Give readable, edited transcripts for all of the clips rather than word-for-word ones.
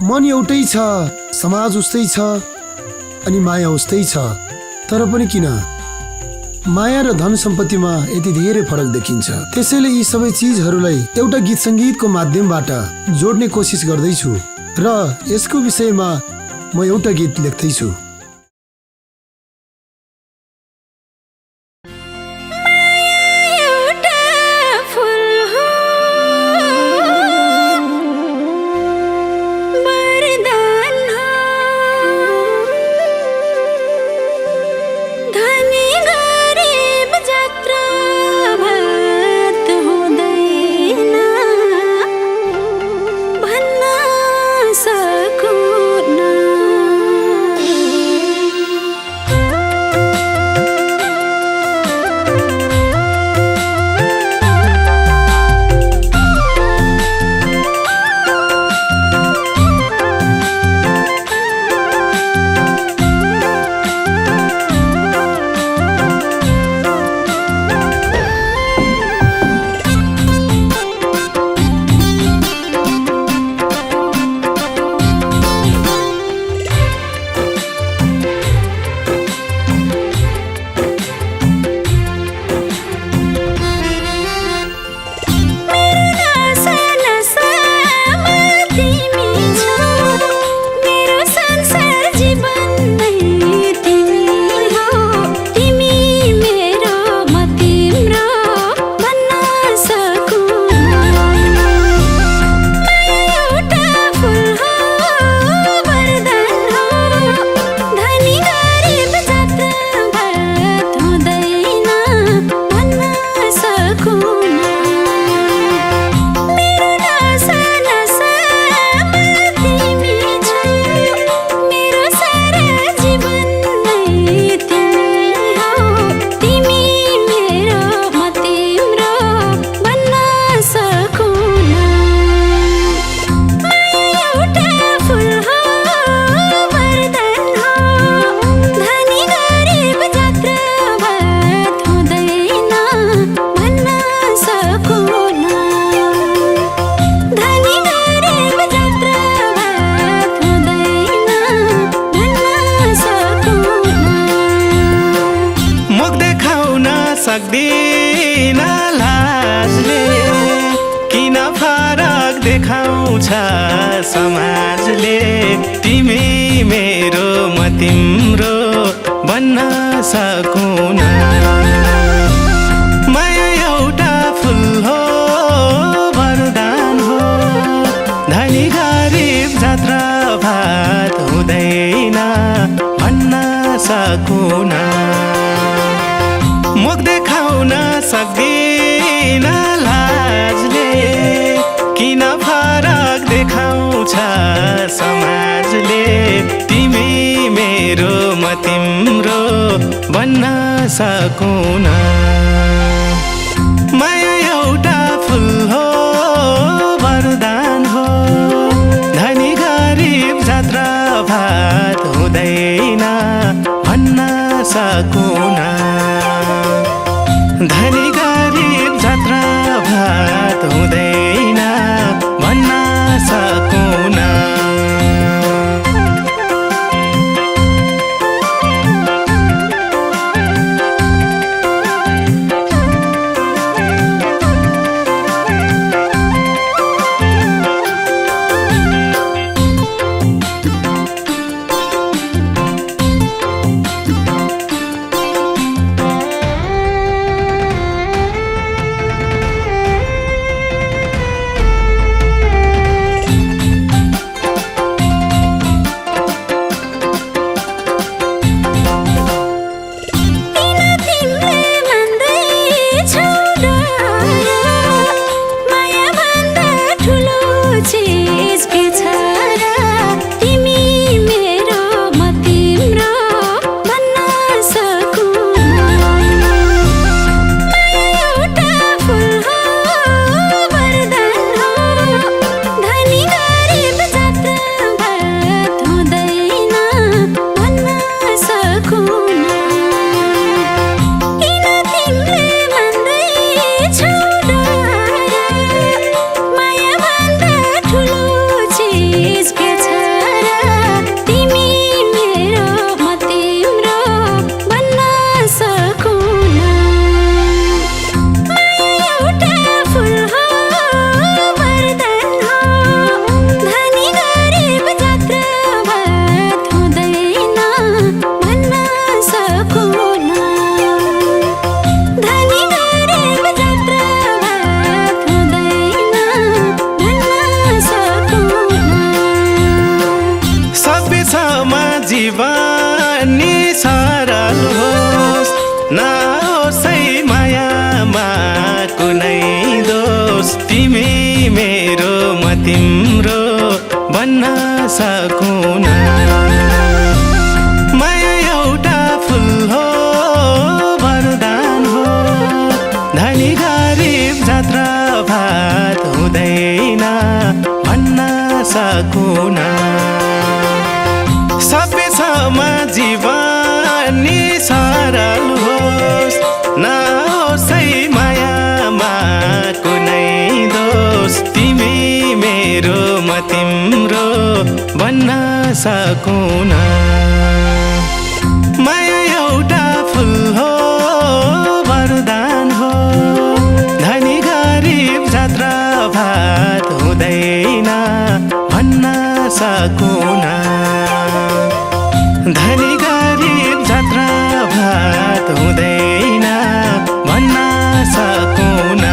मन एउटै छ, समाज उस्तै छ, अनि माया उस्तै छ। तर पनि किन माया र धन सम्पत्तिमा यति धेरै फरक देखिन्छ? त्यसैले यी सबै चिजहरूलाई एउटा गीत सङ्गीतको माध्यमबाट जोड्ने कोसिस गर्दैछु र यसको विषयमा म एउटा गीत लेख्दैछु। सक्दिन लाजले किन फरक देखाउँछ समाजले। तिमी मेरो म तिम्रो बन्न सकुन। माया एउटा फुल हो वरदान हो, धनी गरिब जात्रा भात हुँदैन भन्न सकुन। मुख देखाउन सक्दिन लाजले किन फरक देखाउँछ समाजले। तिमी मेरो म तिम्रो बन्न सकुन। माया एउटा फुल हो वरदान हो, धनी गरिब जात्रा भात हुँदैन भन्न सकुन। धनी गरिब जात्रा भात हुँदैन भन्न सकुन। सकुन माया एउटा फुल हो वरदान हो धनी गरिब जात्रा भात हुँदैन भन्न सकुन सभ्यतामा जीवन नि सरल होस् नहोस् है मायामा कुनै दोष तिमी मेरो म तिम्रो भन्न सकुन माया एउटा फुल हो वरदान हो धनी गरिब जात्रा भात हुँदैन भन्न सकुन धनी गरिब जात्रा भात हुँदैन भन्न सकुन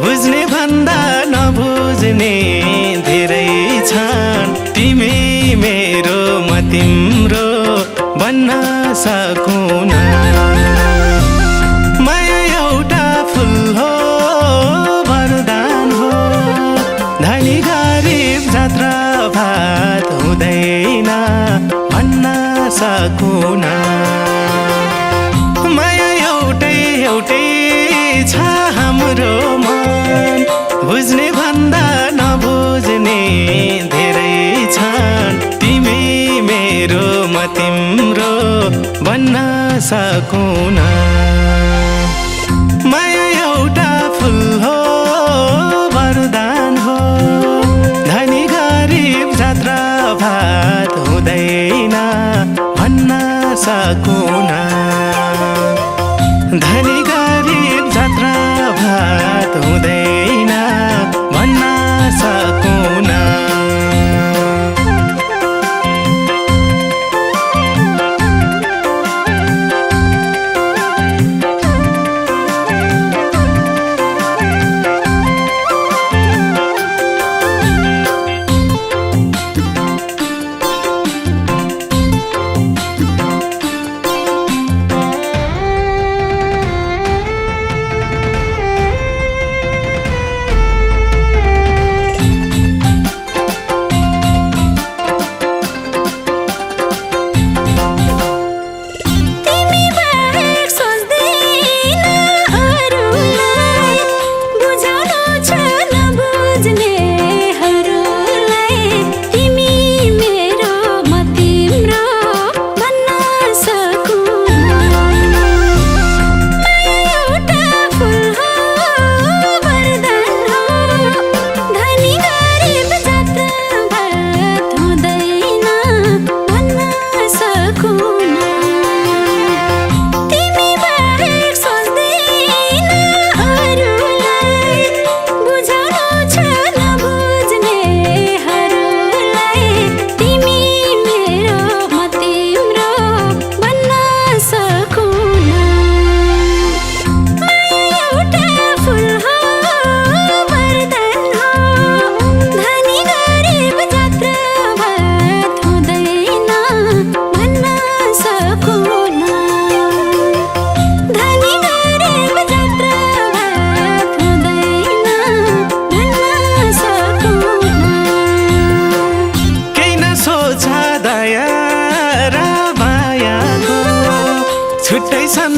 बुझ्ने भन्दा नबुझ्ने धेरै छन् तिमी मेरो म तिम्रो भन्न सकुन माया एउटा फुल हो वरदान हो धनी गरिब जात्रा भात हुँदैन भन्न सकुन माया एउटै छ हाम्रो मन बुझ्ने भन्दा नबुझ्ने धेरै छन् तिमी मेरो म तिम्रो भन्न सकुन माया एउटा फुल हो वरदान हो धनी गरिब जात्रा भात हुँदैन भन्न सकुन धनी गरिब जात्रा भात हुँदैन भन्न सकुन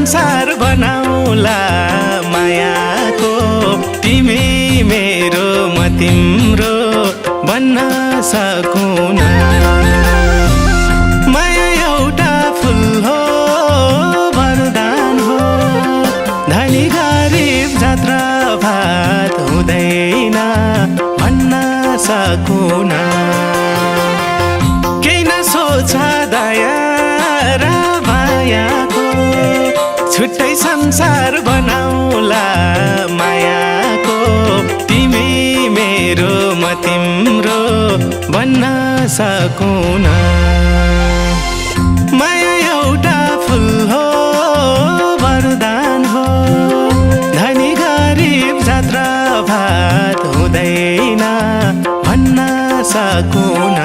संसार बनाउला मायाको तिमी मेरो म तिम्रो बन्न सकुन माया एउटा फुल हो वरदान हो धनी गरिब जात्रा भात हुँदैन भन्न सकुन केही नसोच दया र मायाको छुट्टै संसार बनाउला मायाको तिमी मेरो म तिम्रो बन्न सकुन माया एउटा फुल हो वरदान हो धनी गरिब जात्रा भात हुँदैन भन्न सकुन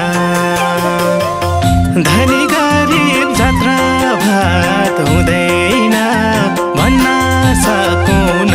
धनी गरिब जात्रा भात हुँदैन भन्न सकुन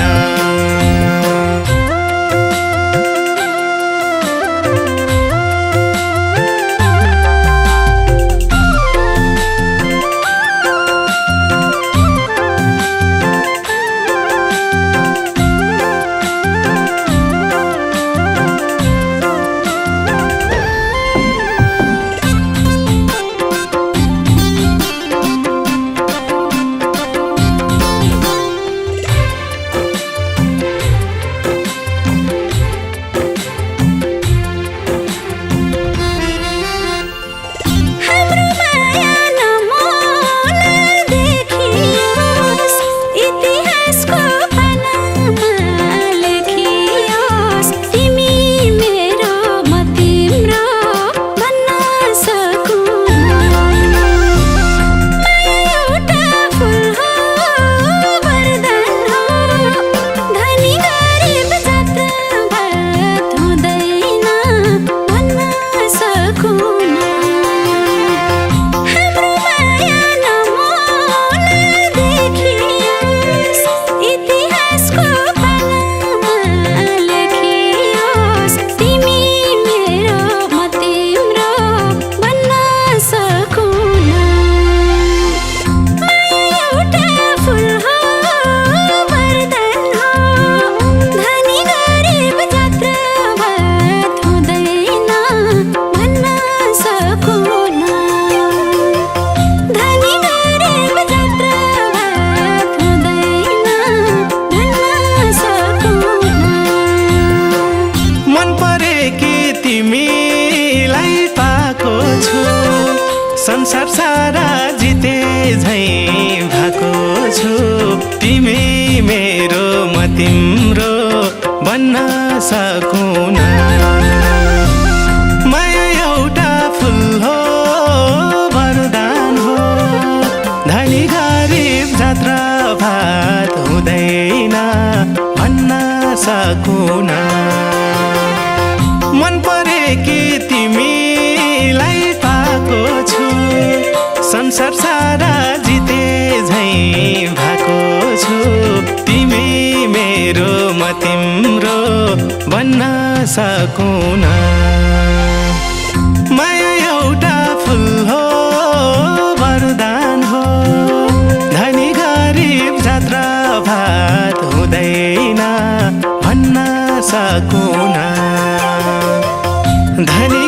संसार सारा जिते झैं भएको छु तिमी मेरो म तिम्रो बन्न सकुन माया एउटा फुल हो वरदान हो धनी गरिब जात्रा भात हुँदैन भन्न सकुन मन परेकी तिमीलाई पाएको छु संसार सारा जिते झैं भएको छु तिमी मेरो म तिम्रो बन्न सकुन माया एउटा फुल हो वरदान हो धनी गरिब जात्रा भात हुँदैन भन्न सकुन धनी